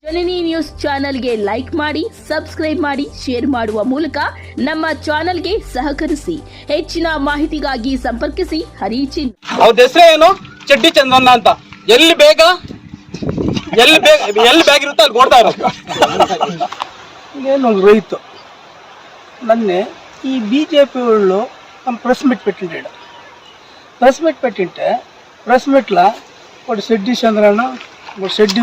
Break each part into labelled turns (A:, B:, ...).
A: ಜನನಿ news ಚಾನೆಲ್ಗೆ like ಮಾಡಿ, subscribe ಮಾಡಿ, ಶೇರ್ ಮಾಡುವ ಮೂಲಕ ನಮ್ಮ ಚಾನೆಲ್ಗೆ ಸಹಕರಿಸಿ. ಹೆಚ್ಚಿನ ಮಾಹಿತಿಗಾಗಿ ಸಂಪರ್ಕಿಸಿ ಹರಿಚಿನ್.
B: ಅವ್ರ ಹೆಸರು ಏನು? ಚಡ್ಡಿ ಚಂದ್ರಣ್ಣ ಅಂತ. ಎಲ್ಲಿ ಬೇಗ ಇರುತ್ತೆ ಅಲ್ಲಿ ಕೊಡ್ತಾ ಇರೋದು.
C: నేను రైతు నన్నే ఈ బీజేపీ వాళ్ళు ప్రెస్ మీట్ పెట్టింటాడు. ప్రెస్ మీట్ పెట్టింటే ప్రెస్ మీట్లో వాడు షెడ్డి చంద్రన్న, వాడు షెడ్డి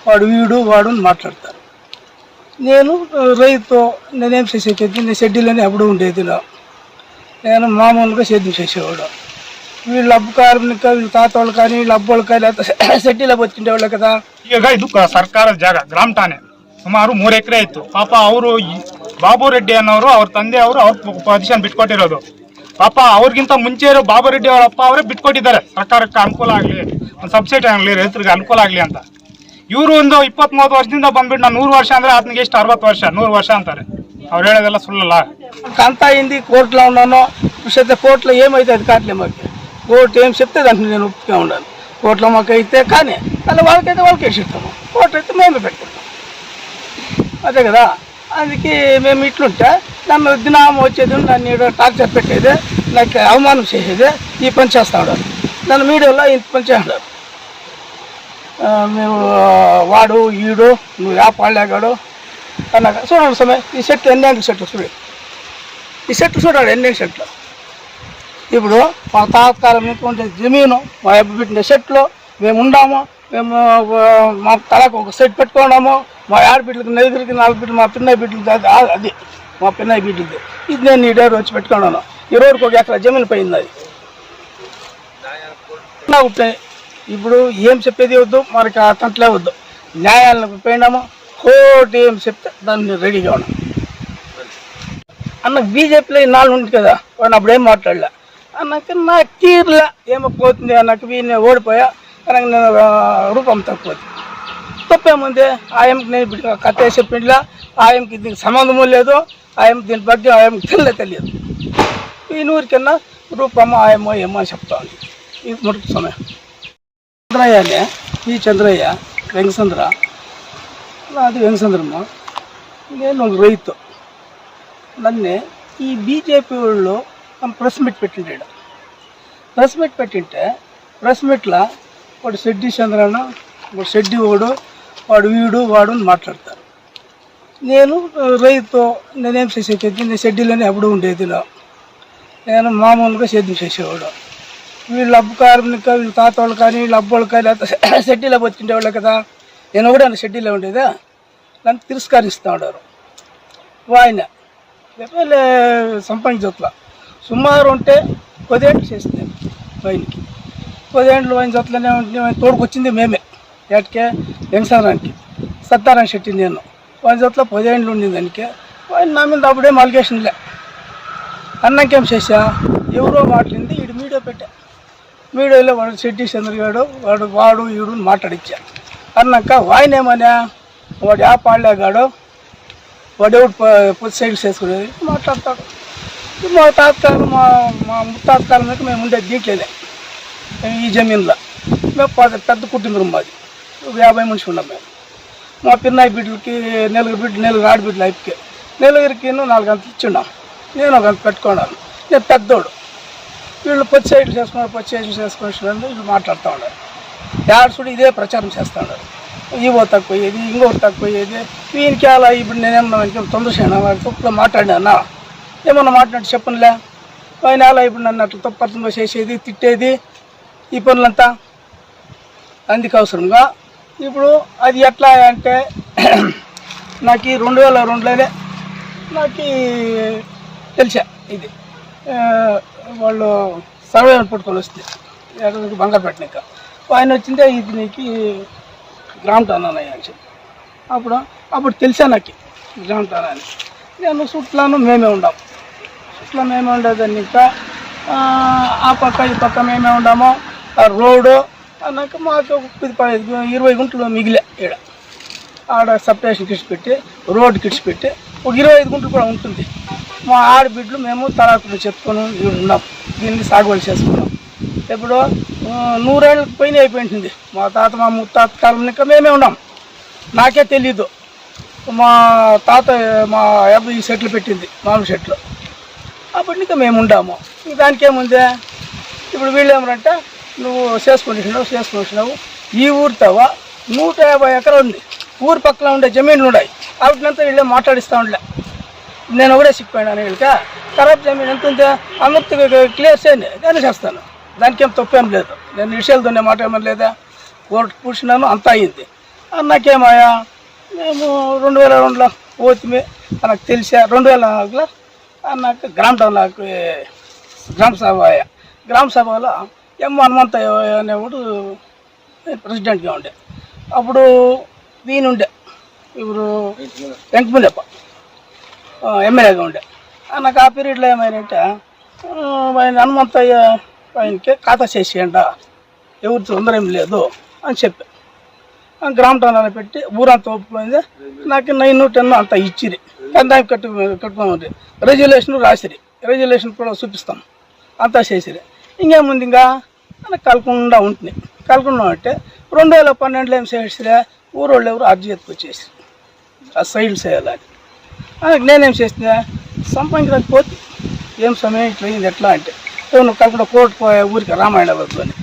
C: వాడు వీడు అని మాట్లాడతారు. నేను రైతు, నేనేం చేసేది? నేను షెడ్డీలోనే ఎప్పుడు ఉండేది. నేను మామూలుగా సేద్యం చేసేవాడు. వీళ్ళు అబ్బు కార్మిక, వీళ్ళ తాత వాళ్ళు కానీ, వీళ్ళ అబ్బోళ్ళు కానీ షెడ్డీలో ಬಚ್ಚಿಂಡೇವಾళ్ళు కదా.
D: ಈಗ ಇದು ಸರ್ಕಾರದ ಜಾಗ, ಗ್ರಾಮ ಠಾಣೆ ಸುಮಾರು 3 ಎಕರೆ ಇತ್ತು. ಪಾಪ ಅವರು ಬಾಬು ರೆಡ್ಡಿ ಅನ್ನೋರು, ಅವ್ರ ತಂದೆ ಅವರು ಅವ್ರ ಪೊಸಿಷನ್ ಬಿಟ್ಕೊಟ್ಟಿರೋದು. ಪಾಪ ಅವ್ರಿಗಿಂತ ಮುಂಚೆ ಇರೋ ಬಾಬು ರೆಡ್ಡಿ ಅವರ ಅಪ್ಪ ಅವರೇ ಬಿಟ್ಕೊಟ್ಟಿದ್ದಾರೆ, ಸರ್ಕಾರಕ್ಕೆ ಅನುಕೂಲ ಆಗಲಿ, ಒಂದು ಸಬ್ಸಿಡಿ ಆಗಲಿ, ರೈತರಿಗೆ ಅನುಕೂಲ ಆಗಲಿ ಅಂತ. ಇವರು ಒಂದು 20-30 ವರ್ಷದಿಂದ ಬಂದ್ಬಿಟ್ಟು ನಾನು 100 ವರ್ಷ ಅಂದರೆ ಆತನಿಗೆ ಎಷ್ಟು 60 ವರ್ಷ 100 ವರ್ಷ అంటారు. ಅವ್ರು ಹೇಳೋದೆಲ್ಲ ಸುಳ್ಳಲ್ಲ.
C: అంతా అయింది, కోర్టులో ఉన్నాను. కోర్టులో ఏమవుతుంది కాట్లే మాకు. కోర్టు ఏం చెప్తే దాంట్లో నేను ఒప్పుగా ఉన్నాను. కోర్టులో మాకు అయితే కానీ అలా వాళ్ళకైతే వాళ్ళకి వేసిస్తాము, కోర్టు అయితే మేమే పెట్టుకుంటాం. అదే కదా. అందుకే మేము ఇట్లుంటే నన్ను దినం వచ్చేది, నన్ను టార్చర్ పెట్టేది, నాకు అవమానం చేసేది, ఈ పని చేస్తూ ఉన్నారు. నన్ను మీడియాలో ఇంత పని చేస్తున్నారు. మేము వాడు ఈడు, నువ్వు పాడలేగాడు అన్నాక చూడండి సమయం. ఈ సెట్ ఎన్ని సెట్లు చూడు, ఈ సెట్లు చూడాడు ఎన్ని సెట్లు. ఇప్పుడు మా తాత్కాలం ఉంటే జమీను, మా అబ్బు పెట్టిన సెట్లో మేము ఉన్నాము. మేము మా తలకు ఒక సెట్ పెట్టుకున్నాము. మా ఆడబిడ్డలకి, నలుగురికి 4 బిడ్డలు, మా పిన్నయ్య బిడ్డలు, అది మా పిన్నయ్య బిడ్డలది. ఇది నేను ఈ డేర్ వచ్చి పెట్టుకున్నాను. ఈ రోడ్డుకి 1 ఎకరా జమీన్ పోయింది. అది ఉంటాయి. ఇప్పుడు ఏం చెప్పేది వద్దు, మనకి అతంట్లే వద్దు. న్యాయాలకు పోయినాము, కోర్టు ఏం చెప్తే దాన్ని రెడీగా ఉన్నాం. అన్నకు బీజేపీలో 4 ఉంది కదా, వాడిని అప్పుడేం మాట్లాడలే. అన్నాక నాకు తీరులే ఏమో పోతుంది. అన్నకు నేను ఓడిపోయా, కానీ నేను రూపం తక్కువ. తప్పేముంది? ఆయనకి నేను ఇప్పుడు కథ చెప్పిండ్లా, ఆయనకి దీనికి సంబంధము లేదు, ఆయన దీని ಬಗ್ಗೆ ఆయనకి తెలియదు. ఈ ఊరికన్నా రూపమ్మ ఆయమో ఏమో అని చెప్తా ఉంది. ఇది ముడుకు సమయం. చంద్రయ్యనే ఈ చంద్రయ్య వెంకచంద్ర, అది వెంకచంద్రమ్మ. నేను రైతు. నన్నే ఈ బీజేపీ వాళ్ళు ప్రెస్ మీట్ పెట్టింటాడు. ప్రెస్ మీట్ పెట్టింటే ప్రెస్ మీట్లో వాడు షెడ్డి చంద్రన్న, వాడు షెడ్డి వాడు వీడు అని మాట్లాడతారు. నేను రైతు, నేనేం చేసేది? నేను షెడ్డీలోనే ఎప్పుడు ఉండేది. నేను మామూలుగా సేద్యం చేసేవాడు. వీళ్ళు అబ్బు కార్మిక, వీళ్ళ తాత వాళ్ళు కానీ, వీళ్ళ అబ్బోళ్ళు కానీ షెడ్డీలో బచ్చిండేవాళ్ళు కదా. నేను కూడా షెడ్డీలో ఉండేదా. నన్ను తిరస్కరిస్తూ ఉన్నారు. ఆయన సంపాదించట్ల సుమారు ఉంటే 10 ఏళ్ళు చేసింది ఆయనకి. 10 ఏళ్ళు ఆయన జట్లనే తోడుకొచ్చింది మేమే. ఏటకే వెంకసారానికి, సత్తారాయణ శెట్టి నేను ఆయన జట్లో 10 ఏళ్ళు ఉండింది. దానికి ఆయన నా మీద అప్పుడేం అలిగేషన్లే. అన్నాకేం చేసా, ఎవరో మాట్లాడింది, వీడు మీడియా పెట్టా. మీడియాలో వాడు షెడ్డి చంద్రగాడు, వాడు ఈడు మాట్లాడిచ్చా. అన్నాక ఆయనేమన్నా, వాడు పాడలేగాడు, వాడెవడు పొద్దు సైడ్ చేసుకునేది మాట్లాడతాడు. మా తాత్కాలం, మా ముత్తాత్కాలం మీద మేము ఉండేది దీంట్లోనే, ఈ జమీన్లో. మేము పెద్ద కుటుంబం మాది, 50 మనిషి ఉన్నాం మేము. మా పిన్నయ్య బిడ్డలకి 4 ఆడబిడ్డలు అయిపోయి, 4కి 4 గంటలు ఇచ్చిండాం. నేను 1 గంట పెట్టుకున్నాను. నేను పెద్దోడు. వీళ్ళు పొద్దు సైడ్లు చేసుకుని వీళ్ళు మాట్లాడుతూ ఉన్నారు. యాడ్సుడు ఇదే ప్రచారం చేస్తూ ఉన్నారు. ఇవో తక్కువయ్యేది, ఇంకోటి తక్కువయ్యేది. వీనికి అలా ఇప్పుడు నేనేమన్నా తొందరసేనా వాడి తప్పులో మాట్లాడినా, ఏమన్నా మాట్లాడి చెప్పనులే. ఆయన అలా ఇప్పుడు నన్ను అట్లా తప్పర్థంగా చేసేది, తిట్టేది, ఈ పనులంతా అందుకు అవసరంగా. ఇప్పుడు అది ఎట్లా అంటే, నాకు 2002లోనే నాకు తెలిసా. ఇది వాళ్ళు సర్వే పట్టుకొని వస్తే బంగారుపేటనిక ఆయన వచ్చిందే, ఇది నీకు గ్రామ ఠాణా అని చెప్పి అప్పుడు తెలిసా నాకు గ్రామ ఠాణా అని. నేను చుట్లాను మేమే ఉండాము. చుట్లో మేమే ఉండేదాన్ని. ఇంకా ఆ పక్క ఈ పక్క మేమే ఉండాము. ఆ రోడ్డు అన్నాక మాకు 20 గుంటలు మిగిలే. ఈడ ఆడ సపరేషన్ కిడిచిపెట్టి, రోడ్డు కిడిచిపెట్టి ఒక 25 గుంటలు కూడా ఉంటుంది. మా ఆడబిడ్డలు మేము తలాకులు చెప్పుకొని ఉన్నాం. దీన్ని సాగుబడి చేసుకున్నాం. ఇప్పుడు 100 ఏళ్ళకి పైన అయిపోయింది. మా తాత, మా ముత్తాత కాలం ఇంకా మేమే ఉన్నాం. నాకే తెలీదు. మా తాత మా అబ్బాయి ఈ సెట్లు పెట్టింది, మామూలు సెట్లు. అప్పుడు ఇంకా మేము ఉండాము. దానికేముందే. ఇప్పుడు వీళ్ళు ఏమంటే నువ్వు చేసుకుంటున్నావు ఈ ఊరితోవా 150 ఎకరాలు ఉంది, ఊరు పక్కన ఉండే జమీన్లు ఉన్నాయి. వాటినంతా వీళ్ళే మాట్లాడిస్తూ ఉండలే. నేను ఒకటే సిక్కిపోయినాను వీళ్ళకి. ఖరాబ్ జమీన్ ఎంత ఉందో అందరితో క్లియర్ చేయండి, నేను చేస్తాను. దానికేం తప్పేం లేదు. నేను విషయాలతోనే మాట ఏమని లేదా, కోర్టు కూర్చున్నాను, అంతా అయింది. నాకేమయ్యా మేము 2002లో పోతుమే, నాకు తెలిసా 2004లో నాకు గ్రామ టౌన్లోకి గ్రామ సభ అయ్యా. గ్రామ సభలో హనుమంతయ్య అనేవాడు ప్రెసిడెంట్గా ఉండే. అప్పుడు దీని ఉండే ఇప్పుడు వెంకములప్ప ఎమ్మెల్యేగా ఉండే. నాకు ఆ పీరియడ్లో ఏమైందంటే ఆయన హనుమంతయ్య ఆయనకి ఖాతా చేసేయండ, ఎవరు తొందర ఏం లేదు అని చెప్పి గ్రామ టౌన్లో పెట్టి ఊరంతా ఒప్పుకుంది. నాకు 9, 10 అంతా ఇచ్చిరి. కానీ దానికి కట్టుకోమండి రెజ్యులేషన్ రాసిరి. రెజ్యులేషన్ కూడా చూపిస్తాం, అంతా చేసిరి. ఇంకేముంది ఇంకా నాకు కలకుండా ఉంటుంది. కలకుండా అంటే 2012లో ఏం చేసిరే, ఊరోళ్ళు ఎవరు అర్జీ ఎత్తుకొచ్చేసి ఆ సైడ్లు చేయాలని. నేనేం చేసిన సంపాదించడానికి పోతే ఏం సమయం ఇట్లా అయింది ఎట్లా అంటే నువ్వు కలకుండా కోర్టుకు పోయే ఊరికి రామాయణబాద్లో అని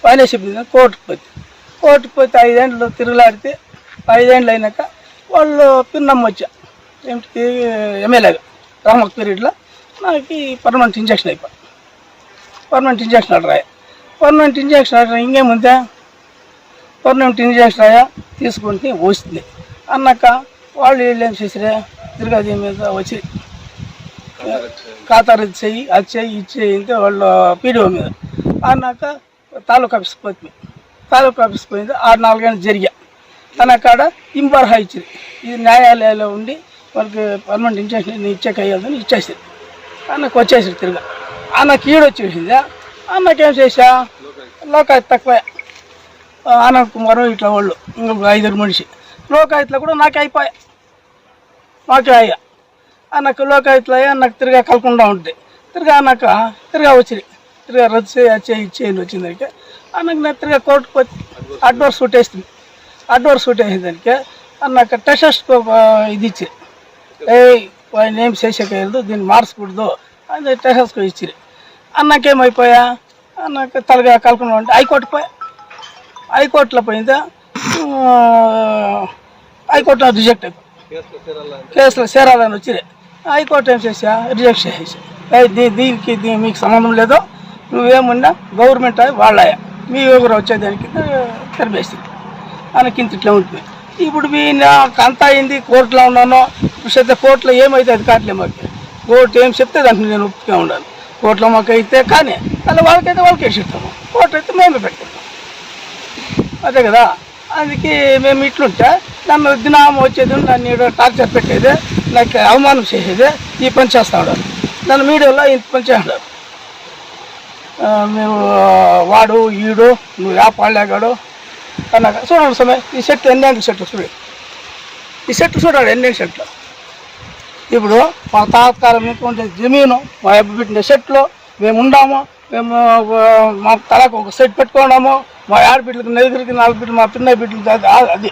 C: పైన చెప్పింది. కోర్టుకు పోతే 5 ఏళ్ళు తిరుగులాడితే 5 ఏళ్ళు అయినాక వాళ్ళు పిన్నమ్మ వచ్చా ఏమిటి ఎమ్మెల్యేగా రామక్ పీరియడ్లో నాకు పర్మనెంట్ ఇంజక్షన్ అయిపోయి పర్మనెంట్ ఇంజక్షన్ ఆర్డర్ అయ్యా. పర్మనెంట్ ఇంజక్షన్ ఆర్డర్ ఇంకేముందే పర్మనెంట్ ఇంజక్షన్ అయ్యా తీసుకుంటే వస్తుంది అన్నాక వాళ్ళు వీళ్ళు ఏం చేసిరే తిరగది మీద వచ్చి ఖాతారు చెయ్యి అది చెయ్యి ఇది చెయ్యి అంటే వాళ్ళు పీడిఓ మీద అన్నాక తాలూకా ఆఫీస్కి పోతుంది. తాలూకా ఆఫీస్కి పోయింది 6-4 గంటలు జరిగా. అన్నకాడ ఇంబర్హా ఇచ్చింది. ఇది న్యాయాలయాల్లో ఉండి వాళ్ళకి పర్మనెంట్ ఇంజక్షన్ ఇచ్చాక అయ్యాలని ఇచ్చేసింది. అన్నకు వచ్చేసి తిరగా అన్నకి ఈడొచ్చేసిందా. అన్నకేం చేసా లోకాయుత తక్కువ ఆనంద్ కుమార్ ఇట్లా వాళ్ళు ఇంకొక 5 మనిషి లోకాయుతలో కూడా నాకే అయిపోయా. మాకే అయ్యా అన్నకు లోకాయుతలో అయ్యా నాకు తిరగా కలకుండా ఉంటుంది. తిరగా అన్నాక తిరగా వచ్చి తిరగా రద్దు చేయి ఇచ్చేయండి వచ్చిందానికి అన్నకు నాకు తిరగా కోర్టుకు వచ్చి అడ్వాన్స్ సూట్ వేస్తుంది. అడ్వాన్స్ సూట్ వేసేదానికి అన్నాక టెస్ట్ ఇది ఇచ్చి ఆయన ఏం చేసేకూడదు దీన్ని మార్చకూడదు అని టెస్ట్ ఇచ్చిరి. అన్నకేమైపోయా అన్నాక తలగా కలకుండా ఉంటే హైకోర్టు పోయా. హైకోర్టులో పోయిందా హైకోర్టులో రిజెక్ట్ అయిపోయి కేసులో చేరాలని వచ్చి హైకోర్టు ఏం చేసా రిజెక్ట్ చేసేసి దీనికి మీకు సంబంధం లేదు, నువ్వేమున్నా గవర్నమెంట్ వాళ్ళయా మీ ఎవరు వచ్చేదానికి తెరవేసింది అన్నకింత ఇట్లా ఉంటుంది. ఇప్పుడు నాకు అంతా అయింది కోర్టులో ఉన్నాను. ఇప్పుడు కోర్టులో ఏమైతే అది కావట్లే మాకు. కోర్టు ఏం చెప్తే దానికి నేను ఒప్పుగా ఉండాలి. కోర్టులో మాకు అయితే కానీ అలా వాళ్ళకైతే వాళ్ళకి వేసిస్తాము, కోర్టు అయితే మేమే పెట్టుకుంటాం. అదే కదా. అందుకే మేము ఇట్లుంటే నన్ను దినామం వచ్చేది నన్ను టార్చర్ పెట్టేది, నాకు అవమానం చేసేది, ఈ పని చేస్తా ఉన్నాడు. నన్ను మీడియాలో ఇంత పని చేస్తున్నాడు. మేము వాడు ఈడు నువ్వు వ్యాపారలేగాడు అన్నాక చూడండి సమయం ఈ సెట్లు ఎన్ని సెట్లు చూడు, ఈ సెట్లు చూడాడు ఎన్ని సెట్లు. ఇప్పుడు మా తాత్కాలం ఉండే జమీను మా అబ్బాయి పెట్టిన సెట్లు మేము ఉండాము. మేము మా తలకు ఒక సెట్ పెట్టుకున్నాము. మా ఆడబిడ్డలకు 4 బిడ్డలు మా పిన్నయ్య బిడ్డలు అది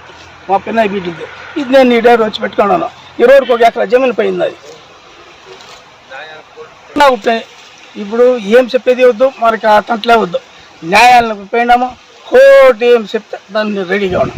C: మా పిన్నయ్య బిడ్డలది. ఇది నేను ఈ డేర్ వచ్చి పెట్టుకున్నాను. ఈ రోడ్డుకి 1 ఎకరా జమీన్ పోయింది. అది నాకు ఇప్పుడు ఏం చెప్పేది వద్దు, మనకి ఆ తంటలే వద్దు. న్యాయాలకు పోయినాము, కోర్టు ఏం చెప్తే దాన్ని రెడీగా ఉన్నాం.